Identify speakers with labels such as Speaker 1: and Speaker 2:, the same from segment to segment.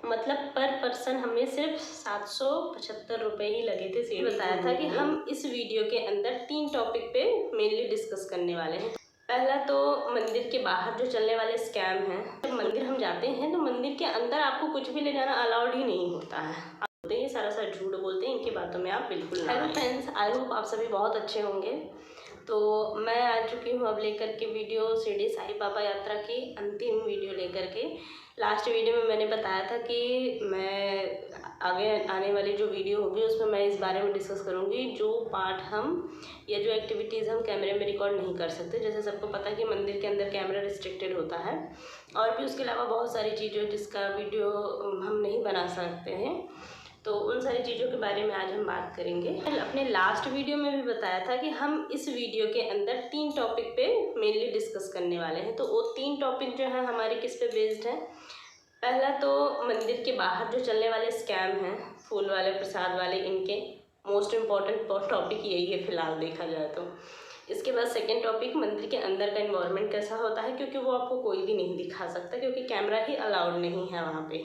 Speaker 1: मतलब पर पर्सन हमें सिर्फ 775 रुपये ही लगे थे। सीढ़ी बताया था कि हम इस वीडियो के अंदर 3 टॉपिक पे मेनली डिस्कस करने वाले हैं। पहला तो मंदिर के बाहर जो चलने वाले स्कैम हैं। जब मंदिर हम जाते हैं तो मंदिर के अंदर आपको कुछ भी ले जाना अलाउड ही नहीं होता है। आप बोलते हैं सारा झूठ बोलते हैं, इनकी बातों में आप बिल्कुल ना। हेलो फ्रेंड्स, आई होप आप सभी बहुत अच्छे होंगे। तो मैं आ चुकी हूँ अब लेकर के वीडियो शिरडी साई बाबा यात्रा की अंतिम वीडियो लेकर के। लास्ट वीडियो में मैंने बताया था कि मैं आगे आने वाली जो वीडियो होगी उसमें मैं इस बारे में डिस्कस करूँगी जो पार्ट हम या जो एक्टिविटीज़ हम कैमरे में रिकॉर्ड नहीं कर सकते। जैसे सबको पता है कि मंदिर के अंदर कैमरा रिस्ट्रिक्टेड होता है, और भी उसके अलावा बहुत सारी चीज़ें जिसका वीडियो हम नहीं बना सकते हैं। तो उन सारी चीज़ों के बारे में आज हम बात करेंगे। अपने लास्ट वीडियो में भी बताया था कि हम इस वीडियो के अंदर 3 टॉपिक पे मेनली डिस्कस करने वाले हैं। तो वो 3 टॉपिक जो है हमारे किस पे बेस्ड हैं। पहला तो मंदिर के बाहर जो चलने वाले स्कैम हैं, फूल वाले प्रसाद वाले, इनके मोस्ट इम्पॉर्टेंट टॉपिक यही है फ़िलहाल देखा जाए तो। इसके बाद सेकेंड टॉपिक मंदिर के अंदर का इन्वायरमेंट कैसा होता है, क्योंकि वो आपको कोई भी नहीं दिखा सकता, क्योंकि कैमरा ही अलाउड नहीं है वहाँ पे,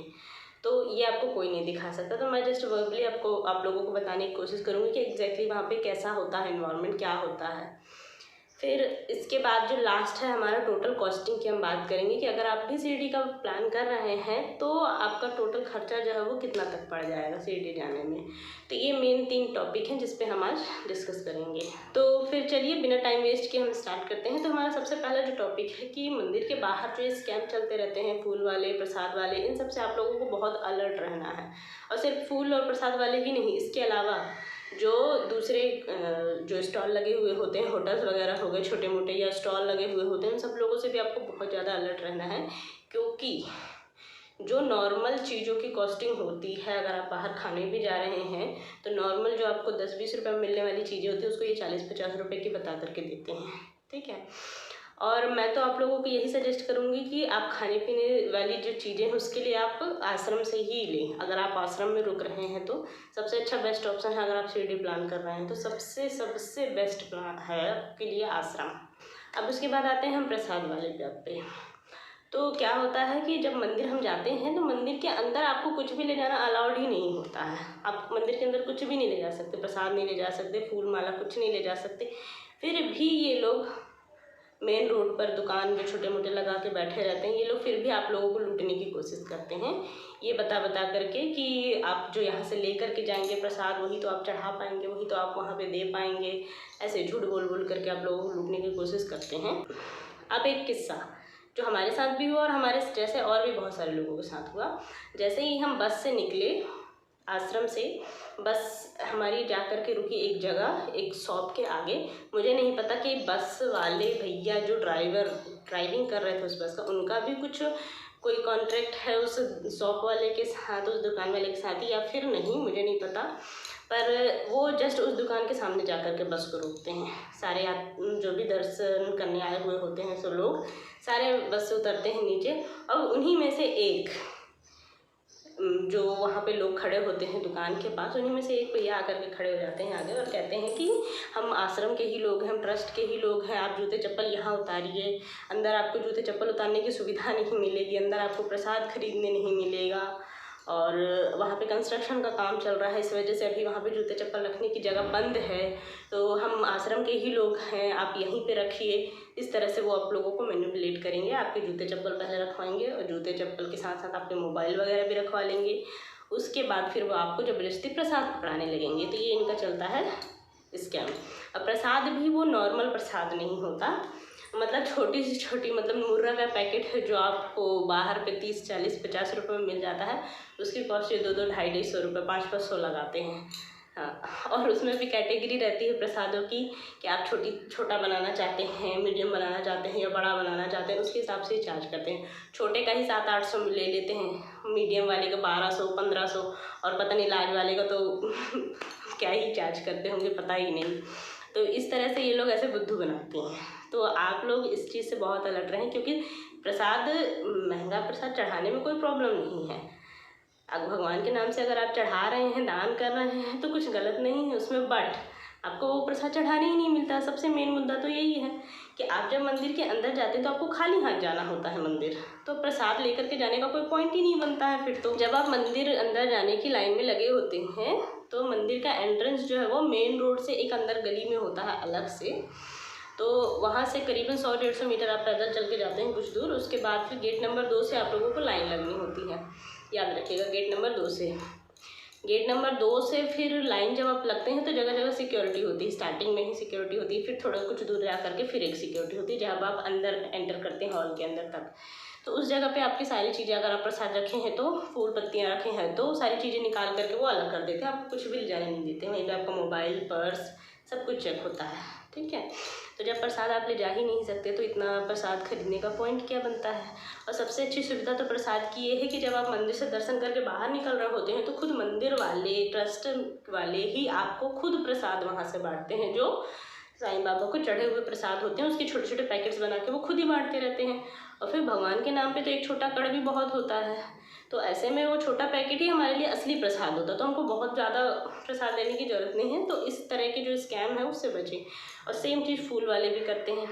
Speaker 1: तो ये आपको कोई नहीं दिखा सकता। तो मैं जस्ट वर्बली आप लोगों को बताने की कोशिश करूँगी कि एग्जैक्टली वहाँ पे कैसा होता है, इन्वायरमेंट क्या होता है। फिर इसके बाद जो लास्ट है हमारा टोटल कॉस्टिंग की हम बात करेंगे कि अगर आप भी शिरडी का प्लान कर रहे हैं तो आपका टोटल खर्चा जो है वो कितना तक पड़ जाएगा शिरडी जाने में। तो ये मेन 3 टॉपिक हैं जिस पे हम आज डिस्कस करेंगे। तो फिर चलिए बिना टाइम वेस्ट किए हम स्टार्ट करते हैं। तो हमारा सबसे पहला जो टॉपिक है कि मंदिर के बाहर जो स्कैम चलते रहते हैं, फूल वाले प्रसाद वाले, इन सब से आप लोगों को बहुत अलर्ट रहना है। और सिर्फ फूल और प्रसाद वाले ही नहीं, इसके अलावा जो दूसरे जो स्टॉल लगे हुए होते हैं, होटल्स वगैरह हो गए छोटे मोटे, या स्टॉल लगे हुए होते हैं, उन सब लोगों से भी आपको बहुत ज़्यादा अलर्ट रहना है। क्योंकि जो नॉर्मल चीज़ों की कॉस्टिंग होती है, अगर आप बाहर खाने भी जा रहे हैं तो नॉर्मल जो आपको 10-20 रुपये में मिलने वाली चीज़ें होती है उसको ये 40-50 रुपये की बता करके देते हैं, ठीक है। और मैं तो आप लोगों को यही सजेस्ट करूँगी कि आप खाने पीने वाली जो चीज़ें हैं उसके लिए आप आश्रम से ही लें। अगर आप आश्रम में रुक रहे हैं तो सबसे अच्छा बेस्ट ऑप्शन है। अगर आप शिरडी प्लान कर रहे हैं तो सबसे बेस्ट प्लान है आपके लिए आश्रम। अब उसके बाद आते हैं हम प्रसाद वाले पे। तो क्या होता है कि जब मंदिर हम जाते हैं तो मंदिर के अंदर आपको कुछ भी ले जाना अलाउड ही नहीं होता है। आप मंदिर के अंदर कुछ भी नहीं ले जा सकते, प्रसाद नहीं ले जा सकते, फूल माला कुछ नहीं ले जा सकते। फिर भी ये लोग मेन रोड पर दुकान जो छोटे मोटे लगा के बैठे रहते हैं, ये लोग फिर भी आप लोगों को लूटने की कोशिश करते हैं, ये बता करके कि आप जो यहाँ से लेकर के जाएंगे प्रसाद वही तो आप चढ़ा पाएंगे, वही तो आप वहाँ पे दे पाएंगे। ऐसे झूठ बोल करके आप लोगों को लूटने की कोशिश करते हैं। अब एक किस्सा जो हमारे साथ भी हुआ और हमारे जैसे और भी बहुत सारे लोगों के साथ हुआ। जैसे ही हम बस से निकले आश्रम से, बस हमारी जाकर के रुकी एक जगह, एक शॉप के आगे। मुझे नहीं पता कि बस वाले भैया जो ड्राइविंग कर रहे थे उस बस का, उनका भी कुछ कोई कॉन्ट्रैक्ट है उस शॉप वाले के साथ, उस दुकान वाले के साथ, या फिर नहीं, मुझे नहीं पता। पर वो जस्ट उस दुकान के सामने जाकर के बस को रोकते हैं। सारे जो भी दर्शन करने आए हुए होते हैं सब लोग सारे बस से उतरते हैं नीचे, और उन्हीं में से एक जो वहाँ पे लोग खड़े होते हैं दुकान के पास, उन्हीं में से एक भैया आकर के खड़े हो जाते हैं आगे और कहते हैं कि हम आश्रम के ही लोग हैं, हम ट्रस्ट के ही लोग हैं, आप जूते चप्पल यहाँ उतारिए, अंदर आपको जूते चप्पल उतारने की सुविधा नहीं मिलेगी, अंदर आपको प्रसाद खरीदने नहीं मिलेगा, और वहाँ पे कंस्ट्रक्शन का काम चल रहा है, इस वजह से अभी वहाँ पे जूते चप्पल रखने की जगह बंद है, तो हम आश्रम के ही लोग हैं, आप यहीं पे रखिए। इस तरह से वो आप लोगों को मैनिपुलेट करेंगे, आपके जूते चप्पल पहले रखवाएंगे और जूते चप्पल के साथ साथ आपके मोबाइल वगैरह भी रखवा लेंगे। उसके बाद फिर वो आपको ज़बरदस्ती प्रसाद पकड़ाने लगेंगे। तो ये इनका चलता है स्कैम। अब प्रसाद भी वो नॉर्मल प्रसाद नहीं होता, मतलब छोटी से छोटी, मतलब मुर्रा का पैकेट है जो आपको बाहर पे 30, 40, 50 रुपये में मिल जाता है, उसकी कॉस्ट ये 200, 250 रुपये, 500 लगाते हैं। हाँ, और उसमें भी कैटेगरी रहती है प्रसादों की कि आप छोटा बनाना चाहते हैं, मीडियम बनाना चाहते हैं या बड़ा बनाना चाहते हैं, उसके हिसाब से ही चार्ज करते हैं। छोटे का ही 700-800 ले लेते हैं, मीडियम वाले का 1200, 1500, और पता नहीं लार्ज वाले का तो क्या ही चार्ज करते होंगे, पता ही नहीं। तो इस तरह से ये लोग ऐसे बुद्धू बनाते हैं। तो आप लोग इस चीज़ से बहुत अलर्ट रहें, क्योंकि प्रसाद, महंगा प्रसाद चढ़ाने में कोई प्रॉब्लम नहीं है। अब भगवान के नाम से अगर आप चढ़ा रहे हैं, दान कर रहे हैं, तो कुछ गलत नहीं है उसमें, बट आपको वो प्रसाद चढ़ाने ही नहीं मिलता। सबसे मेन मुद्दा तो यही है कि आप जब मंदिर के अंदर जाते हैं तो आपको खाली हाथ जाना होता है मंदिर, तो प्रसाद लेकर के जाने का कोई पॉइंट ही नहीं बनता है फिर तो। जब आप मंदिर अंदर जाने की लाइन में लगे होते हैं तो मंदिर का एंट्रेंस जो है वो मेन रोड से एक अंदर गली में होता है अलग से, तो वहाँ से करीबन 100-150 मीटर आप पैदल चल के जाते हैं कुछ दूर। उसके बाद फिर गेट नंबर 2 से आप लोगों को लाइन लगनी होती है, याद रखिएगा गेट नंबर 2 से। गेट नंबर 2 से फिर लाइन जब आप लगते हैं तो जगह जगह सिक्योरिटी होती है, स्टार्टिंग में ही सिक्योरिटी होती है, फिर थोड़ा कुछ दूर जा करके फिर एक सिक्योरिटी होती है जब आप अंदर एंटर करते हैं हॉल के अंदर तक। तो उस जगह पे आपकी सारी चीज़ें, अगर आप प्रसाद रखे हैं तो फूल पत्तियाँ रखे हैं तो सारी चीज़ें निकाल करके वो अलग कर देते हैं, आपको कुछ भी ले जाने नहीं देते। वहीं पर आपका मोबाइल, पर्स सब कुछ चेक होता है, ठीक है। तो जब प्रसाद आप ले जा ही नहीं सकते तो इतना प्रसाद खरीदने का पॉइंट क्या बनता है। और सबसे अच्छी सुविधा तो प्रसाद की ये है कि जब आप मंदिर से दर्शन करके बाहर निकल रहे होते हैं तो खुद मंदिर वाले, ट्रस्ट वाले ही आपको खुद प्रसाद वहाँ से बांटते हैं। जो साईं बाबा को चढ़े हुए प्रसाद होते हैं उसके छोटे छोटे पैकेट्स बना के वो खुद ही बांटते रहते हैं। और फिर भगवान के नाम पे तो एक छोटा कड़ भी बहुत होता है, तो ऐसे में वो छोटा पैकेट ही हमारे लिए असली प्रसाद होता है, तो हमको बहुत ज़्यादा प्रसाद लेने की ज़रूरत नहीं है। तो इस तरह के जो स्कैम है उससे बचें। और सेम चीज़ फूल वाले भी करते हैं।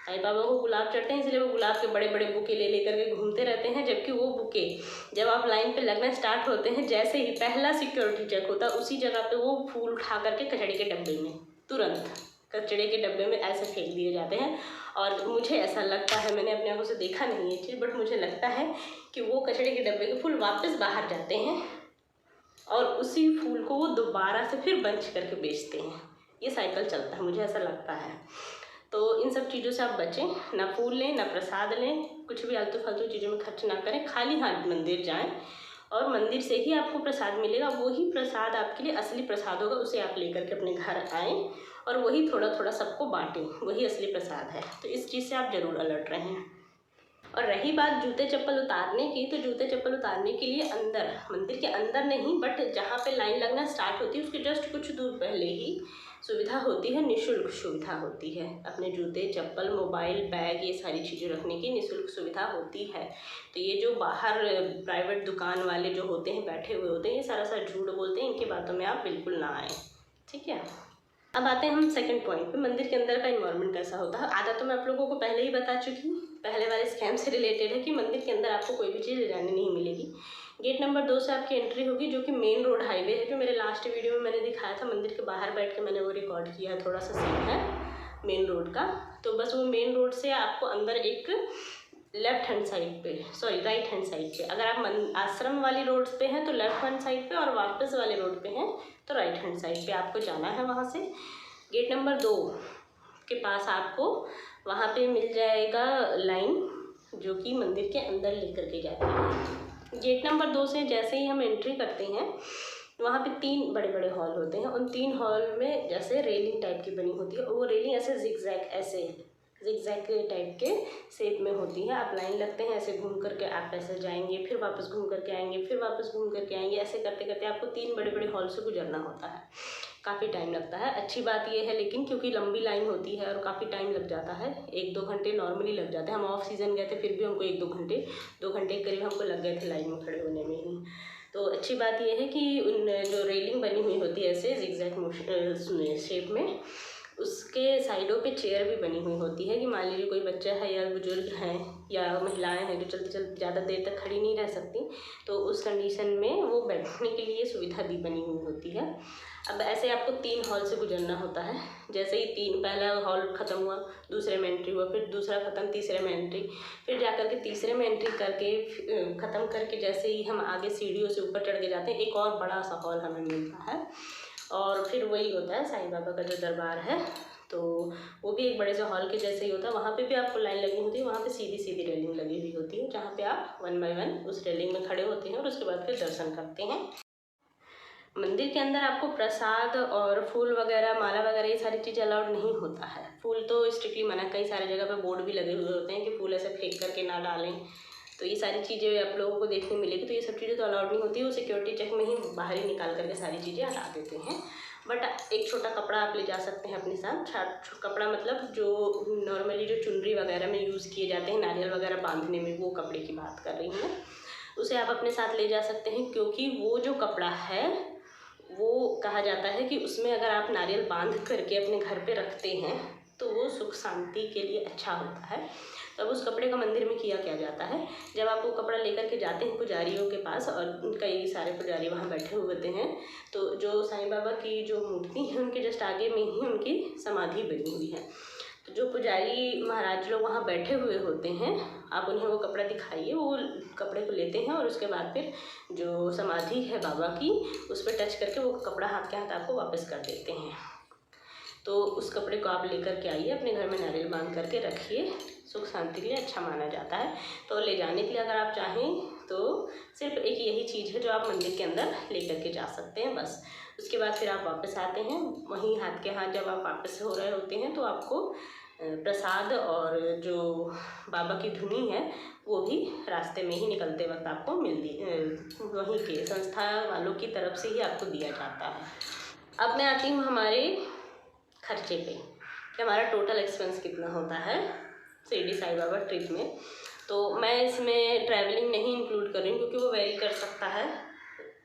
Speaker 1: साईं बाबा को गुलाब चढ़ते हैं इसलिए वो गुलाब के बड़े बड़े बुके ले लेकर के घूमते रहते हैं, जबकि वो बुके जब आप लाइन पे लगना स्टार्ट होते हैं जैसे ही पहला सिक्योरिटी चेक होता है उसी जगह पे वो फूल उठा करके कचड़े के डब्बे में, तुरंत कचड़े के डब्बे में ऐसे फेंक दिए जाते हैं। और मुझे ऐसा लगता है, मैंने अपने आंखों से देखा नहीं ये चीज़, बट मुझे लगता है कि वो कचड़े के डब्बे के फूल वापस बाहर जाते हैं और उसी फूल को वो दोबारा से फिर बंच करके बेचते हैं। ये साइकिल चलता है, मुझे ऐसा लगता है। तो इन सब चीज़ों से आप बचें, ना फूल लें ना प्रसाद लें, कुछ भी आलतू फालतू चीज़ों में खर्च ना करें, खाली हाथ मंदिर जाएं और मंदिर से ही आपको प्रसाद मिलेगा। वही प्रसाद आपके लिए असली प्रसाद होगा, उसे आप लेकर के अपने घर आएँ और वही थोड़ा थोड़ा सबको बांटें, वही असली प्रसाद है। तो इस चीज़ से आप ज़रूर अलर्ट रहें। और रही बात जूते चप्पल उतारने की, तो जूते चप्पल उतारने के लिए अंदर, मंदिर के अंदर नहीं बट जहाँ पे लाइन लगना स्टार्ट होती है उसके जस्ट कुछ दूर पहले ही सुविधा होती है, निःशुल्क सुविधा होती है। अपने जूते चप्पल, मोबाइल, बैग, ये सारी चीज़ें रखने की निःशुल्क सुविधा होती है। तो ये जो बाहर प्राइवेट दुकान वाले जो होते हैं बैठे हुए होते हैं, ये सारा झूठ बोलते हैं, इनकी बातों में आप बिल्कुल ना आएँ, ठीक है। अब आते हैं हम सेकंड पॉइंट पे, मंदिर के अंदर का इन्वायरमेंट कैसा होता है। आधा तो मैं आप लोगों को पहले ही बता चुकी हूँ, पहले वाले स्कैम से रिलेटेड है कि मंदिर के अंदर आपको कोई भी चीज़ ले जाने नहीं मिलेगी। गेट नंबर 2 से आपकी एंट्री होगी जो कि मेन रोड हाईवे है, जो मेरे लास्ट वीडियो में मैंने दिखाया था, मंदिर के बाहर बैठ के मैंने वो रिकॉर्ड किया है, थोड़ा सा सीन है मेन रोड का। तो बस वो मेन रोड से आपको अंदर एक लेफ्ट हैंड साइड पे, सॉरी राइट हैंड साइड पे, अगर आप आश्रम वाली रोड पे हैं तो लेफ्ट हैंड साइड पे, और वापस वाले रोड पे हैं तो राइट हैंड साइड पे आपको जाना है। वहाँ से गेट नंबर 2 के पास आपको वहाँ पे मिल जाएगा लाइन जो कि मंदिर के अंदर लेकर के जाती है। गेट नंबर 2 से जैसे ही हम एंट्री करते हैं वहाँ पे 3 बड़े बड़े हॉल होते हैं। उन 3 हॉल में जैसे रेलिंग टाइप की बनी होती है, और वो रेलिंग ऐसे जिगजैग टाइप के शेप में होती है। आप लाइन लगते हैं, ऐसे घूम करके आप ऐसे जाएंगे, फिर वापस घूम करके आएंगे, फिर वापस घूम करके आएंगे, ऐसे करते करते आपको 3 बड़े बड़े हॉल से गुजरना होता है। काफ़ी टाइम लगता है। अच्छी बात यह है लेकिन क्योंकि लंबी लाइन होती है और काफ़ी टाइम लग जाता है, 1-2 घंटे नॉर्मली लग जाते हैं। हम ऑफ सीज़न गए थे फिर भी हमको 1-2 घंटे के करीब हमको लग गए थे लाइन में खड़े होने में ही। तो अच्छी बात यह है कि उन जो रेलिंग बनी हुई होती है ऐसे जिगजैग शेप में, उसके साइडों पे चेयर भी बनी हुई होती है कि मान लीजिए कोई बच्चा है या बुजुर्ग हैं या महिलाएं हैं जो चलते चलते ज़्यादा देर तक खड़ी नहीं रह सकती, तो उस कंडीशन में वो बैठने के लिए सुविधा भी बनी हुई होती है। अब ऐसे आपको 3 हॉल से गुजरना होता है। जैसे ही पहला हॉल ख़त्म हुआ, दूसरे में एंट्री हुआ, फिर दूसरा ख़त्म, तीसरे में एंट्री, फिर जा कर के तीसरे में एंट्री करके ख़त्म करके जैसे ही हम आगे सीढ़ियों से ऊपर चढ़ के जाते हैं, एक और बड़ा सा हॉल हमें मिलता है। और फिर वही होता है साईं बाबा का जो दरबार है, तो वो भी एक बड़े से हॉल के जैसे ही होता है। वहाँ पे भी आपको लाइन लगी होती है, वहाँ पे सीधी सीधी रेलिंग लगी हुई होती है, जहाँ पे आप 1 बाय 1 उस रेलिंग में खड़े होते हैं और उसके बाद फिर दर्शन करते हैं। मंदिर के अंदर आपको प्रसाद और फूल वगैरह, माला वगैरह, ये सारी चीज़ें अलाउड नहीं होता है। फूल तो स्ट्रिक्टली मना, कई सारी जगह पे बोर्ड भी लगे हुए होते हैं कि फूल ऐसे फेंक करके ना डालें। तो ये सारी चीज़ें आप लोगों को देखने मिलेगी। तो ये सब चीज़ें तो अलाउड नहीं होती है, वो सिक्योरिटी चेक में ही बाहर ही निकाल करके सारी चीज़ें हटा देते हैं। बट एक छोटा कपड़ा आप ले जा सकते हैं अपने साथ। कपड़ा मतलब जो नॉर्मली जो चुनरी वगैरह में यूज़ किए जाते हैं, नारियल वगैरह बांधने में, वो कपड़े की बात कर रही हूँ, उसे आप अपने साथ ले जा सकते हैं। क्योंकि वो जो कपड़ा है वो कहा जाता है कि उसमें अगर आप नारियल बांध करके अपने घर पे रखते हैं तो वो सुख शांति के लिए अच्छा होता है। तब उस कपड़े का मंदिर में किया क्या जाता है, जब आप वो कपड़ा लेकर के जाते हैं पुजारियों के पास और कई सारे पुजारी वहाँ बैठे हुए होते हैं, तो जो साईं बाबा की जो मूर्ति है उनके जस्ट आगे में ही उनकी समाधि बनी हुई है। तो जो पुजारी महाराज लोग वहाँ बैठे हुए होते हैं, आप उन्हें वो कपड़ा दिखाइए, वो कपड़े को लेते हैं और उसके बाद फिर जो समाधि है बाबा की उस पर टच करके वो कपड़ा हाथ के हाथ आपको वापस कर देते हैं। तो उस कपड़े को आप लेकर के आइए, अपने घर में नारियल बांध करके रखिए, सुख शांति के लिए अच्छा माना जाता है। तो ले जाने के लिए अगर आप चाहें तो सिर्फ एक यही चीज़ है जो आप मंदिर के अंदर लेकर के जा सकते हैं, बस। उसके बाद फिर आप वापस आते हैं, वहीं हाथ के हाथ जब आप वापस हो रहे होते हैं तो आपको प्रसाद और जो बाबा की धुनी है वो भी रास्ते में ही निकलते वक्त आपको वहीं के संस्था वालों की तरफ से ही आपको दिया जाता है। अब मैं आती हूँ हमारे खर्चे पे कि हमारा टोटल एक्सपेंस कितना होता है शिरडी साईं बाबा ट्रिप में। तो मैं इसमें ट्रैवलिंग नहीं इंक्लूड कर रही हूँ क्योंकि वो वेरी कर सकता है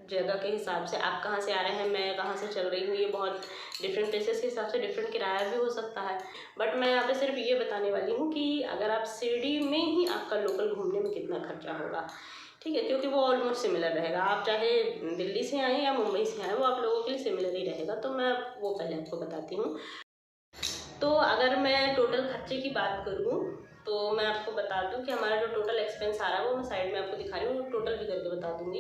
Speaker 1: जगह के हिसाब से। आप कहाँ से आ रहे हैं, मैं कहाँ से चल रही हूँ, ये बहुत डिफरेंट प्लेसेस के हिसाब से डिफरेंट किराया भी हो सकता है। बट मैं यहाँ पे सिर्फ ये बताने वाली हूँ कि अगर आप शिरडी में ही आपका लोकल घूमने में कितना खर्चा होगा, ठीक है, क्योंकि वो ऑलमोस्ट सिमिलर रहेगा। आप चाहे दिल्ली से आएँ या मुंबई से आएँ, वो आप लोगों के लिए सिमिलर ही रहेगा। तो मैं वो पहले आपको बताती हूँ। तो अगर मैं टोटल खर्चे की बात करूँ तो मैं आपको बता दूं कि हमारा जो टोटल एक्सपेंस आ रहा है वो मैं साइड में आपको दिखा रही हूँ, टोटल भी करके बता दूंगी।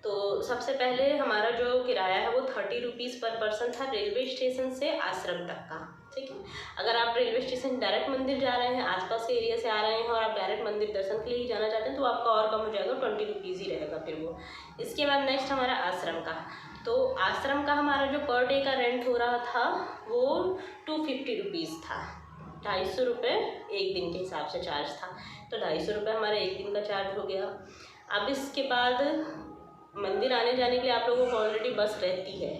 Speaker 1: तो सबसे पहले हमारा जो किराया है वो 30 रुपीज़ पर पर्सन था रेलवे स्टेशन से आश्रम तक का, ठीक है। अगर आप रेलवे स्टेशन डायरेक्ट मंदिर जा रहे हैं, आसपास के एरिया से आ रहे हैं और आप डायरेक्ट मंदिर दर्शन के लिए ही जाना चाहते हैं तो आपका और कम हो जाएगा, 20 रुपीज़ ही रहेगा फिर वो। इसके बाद नेक्स्ट हमारा आश्रम का, तो आश्रम का हमारा जो पर डे का रेंट हो रहा था वो 250 रुपीज़ था, 250 रुपये एक दिन के हिसाब से चार्ज था। तो 250 रुपये हमारा एक दिन का चार्ज हो गया। अब इसके बाद मंदिर आने जाने के लिए आप लोगों को ऑलरेडी बस रहती है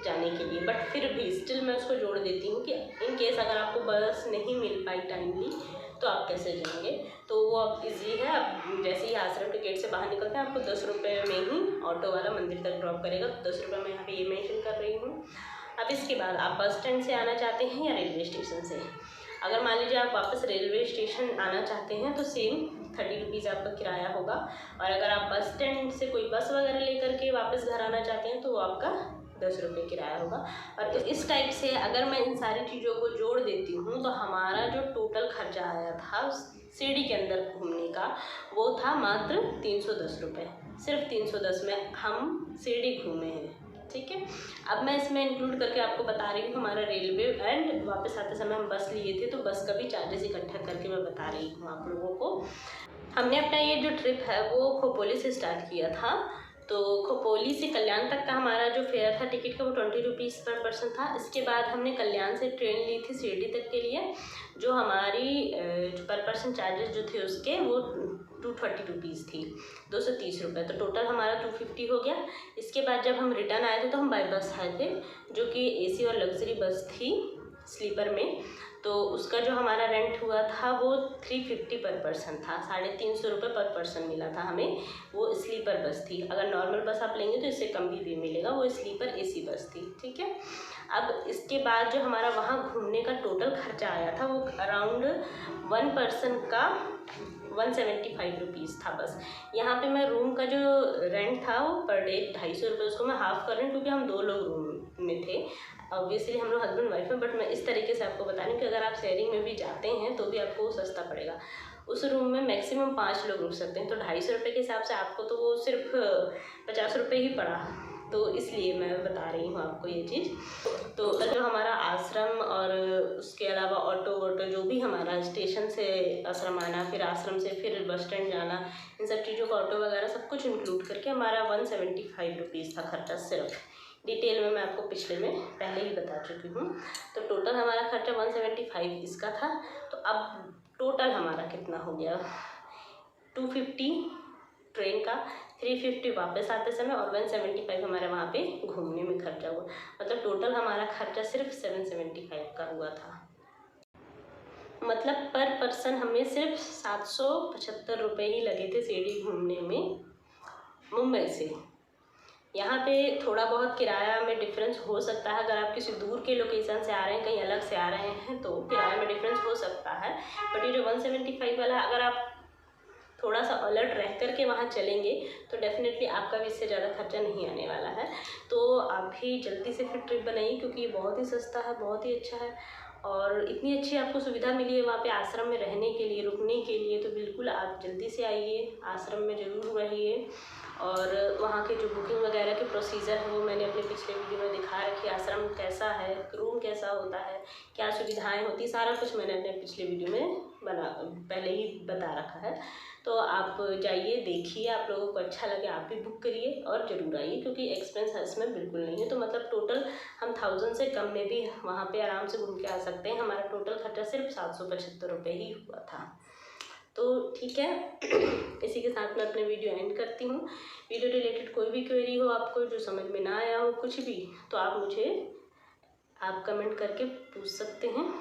Speaker 1: जाने के लिए, बट फिर भी स्टिल मैं उसको जोड़ देती हूँ कि इन केस अगर आपको बस नहीं मिल पाई टाइमली तो आप कैसे जाएंगे। तो वो अब ईजी है, अब जैसे ही आश्रम के गेट से बाहर निकलते हैं आपको 10 रुपये में ही ऑटो वाला मंदिर तक ड्रॉप करेगा। तो 10 रुपये मैं यहाँ पे ये मेंशन कर रही हूँ। अब इसके बाद आप बस स्टैंड से आना चाहते हैं या रेलवे स्टेशन से, अगर मान लीजिए आप वापस रेलवे स्टेशन आना चाहते हैं तो सेम 30 रुपीज़ आपका किराया होगा, और अगर आप बस स्टैंड से कोई बस वगैरह लेकर के वापस घर आना चाहते हैं तो वो आपका 10 रुपये किराया होगा। और इस टाइप से अगर मैं इन सारी चीज़ों को जोड़ देती हूँ तो हमारा जो टोटल खर्चा आया था शिरडी के अंदर घूमने का वो था मात्र 310 रुपये। सिर्फ 310 में हम शिरडी घूमे हैं, ठीक है। अब मैं इसमें इंक्लूड करके आपको बता रही हूँ हमारा रेलवे एंड वापस आते समय हम बस लिए थे तो बस का भी चार्जेस इकट्ठा करके मैं बता रही हूँ आप लोगों को। हमने अपना ये जो ट्रिप है वो खोपोली से स्टार्ट किया था। तो खोपोली से कल्याण तक का हमारा जो फेयर था टिकट का वो 20 रुपीज़ पर पर्सन था। इसके बाद हमने कल्याण से ट्रेन ली थी शिरडी तक के लिए, जो हमारी पर पर्सन चार्जेस जो थे उसके वो 230 रुपीज़ थी, 230 रुपये। तो टोटल हमारा 250 हो गया। इसके बाद जब हम रिटर्न आए थे तो हम बाई बस आए थे, जो कि एसी और लग्जरी बस थी स्लीपर में। तो उसका जो हमारा रेंट हुआ था वो 350 पर पर्सन था, 350 रुपये पर पर्सन मिला था हमें। वो स्लीपर बस थी, अगर नॉर्मल बस आप लेंगे तो इससे कम भी मिलेगा, वो स्लीपर एसी बस थी, ठीक है। अब इसके बाद जो हमारा वहाँ घूमने का टोटल खर्चा आया था वो अराउंड 1 पर्सन का 175 रुपीज़ था बस। यहाँ पे मैं रूम का जो रेंट था वो पर डे 250 रुपये, उसको मैं हाफ़ कर रही हूँ क्योंकि हम 2 लोग रूम में थे। ऑब्वियसली हम लोग हस्बैंड वाइफ में, बट मैं इस तरीके से आपको बता रही हूँ कि अगर आप शेयरिंग में भी जाते हैं तो भी आपको सस्ता पड़ेगा। उस रूम में मैक्सिमम 5 लोग रुक सकते हैं, तो 250 रुपये के हिसाब से आपको तो वो सिर्फ 50 रुपये ही पड़ा। तो इसलिए मैं बता रही हूँ आपको ये चीज़। तो जो हमारा आश्रम और उसके अलावा ऑटो जो भी हमारा स्टेशन से आश्रम आना, फिर आश्रम से फिर बस स्टैंड जाना, इन सब चीज़ों का ऑटो वगैरह सब कुछ इंक्लूड करके हमारा 175 रुपीज़ था खर्चा सिर्फ। डिटेल में मैं आपको पिछले में पहले ही बता चुकी हूँ। तो टोटल हमारा खर्चा 175 इसका था। तो अब टोटल हमारा कितना हो गया, 250 ट्रेन का, 350 वापस आते समय और 175 हमारे वहाँ पे घूमने में खर्चा हुआ। मतलब टोटल हमारा खर्चा सिर्फ 775 का हुआ था। मतलब पर पर्सन हमें सिर्फ 775 रुपये ही लगे थे शिरडी घूमने में मुंबई से। यहाँ पे थोड़ा बहुत किराया में डिफरेंस हो सकता है। अगर आप किसी दूर के लोकेशन से आ रहे हैं, कहीं अलग से आ रहे हैं, तो किराए में डिफरेंस हो सकता है। बट ये जो 175 वाला, अगर आप थोड़ा सा अलर्ट रह कर के वहाँ चलेंगे तो डेफिनेटली आपका भी इससे ज़्यादा खर्चा नहीं आने वाला है। तो आप भी जल्दी से फिर ट्रिप बनाइए, क्योंकि ये बहुत ही सस्ता है, बहुत ही अच्छा है और इतनी अच्छी आपको सुविधा मिली है वहाँ पे आश्रम में रहने के लिए, रुकने के लिए। तो बिल्कुल आप जल्दी से आइए, आश्रम में ज़रूर रहिए। और वहाँ के जो बुकिंग वगैरह के प्रोसीजर है वो मैंने अपने पिछले वीडियो में दिखा रखी है। आश्रम कैसा है, रूम कैसा होता है, क्या सुविधाएं होती है, सारा कुछ मैंने अपने पिछले वीडियो में पहले ही बता रखा है। तो आप जाइए, देखिए, आप लोगों को अच्छा लगे आप भी बुक करिए और ज़रूर आइए, क्योंकि एक्सपेंस इसमें बिल्कुल नहीं है। तो मतलब टोटल हम 1000 से कम में भी वहाँ पे आराम से घूम के आ सकते हैं। हमारा टोटल खर्चा सिर्फ 775 रुपये ही हुआ था। तो ठीक है, इसी के साथ मैं अपने वीडियो एंड करती हूँ। वीडियो रिलेटेड कोई भी क्वेरी हो आपको, जो समझ में ना आया हो कुछ भी, तो आप कमेंट करके पूछ सकते हैं।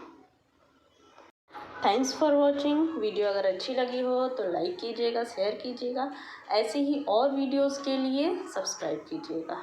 Speaker 1: Thanks for watching. वीडियो अगर अच्छी लगी हो तो लाइक कीजिएगा, शेयर कीजिएगा। ऐसे ही और वीडियोस के लिए सब्सक्राइब कीजिएगा।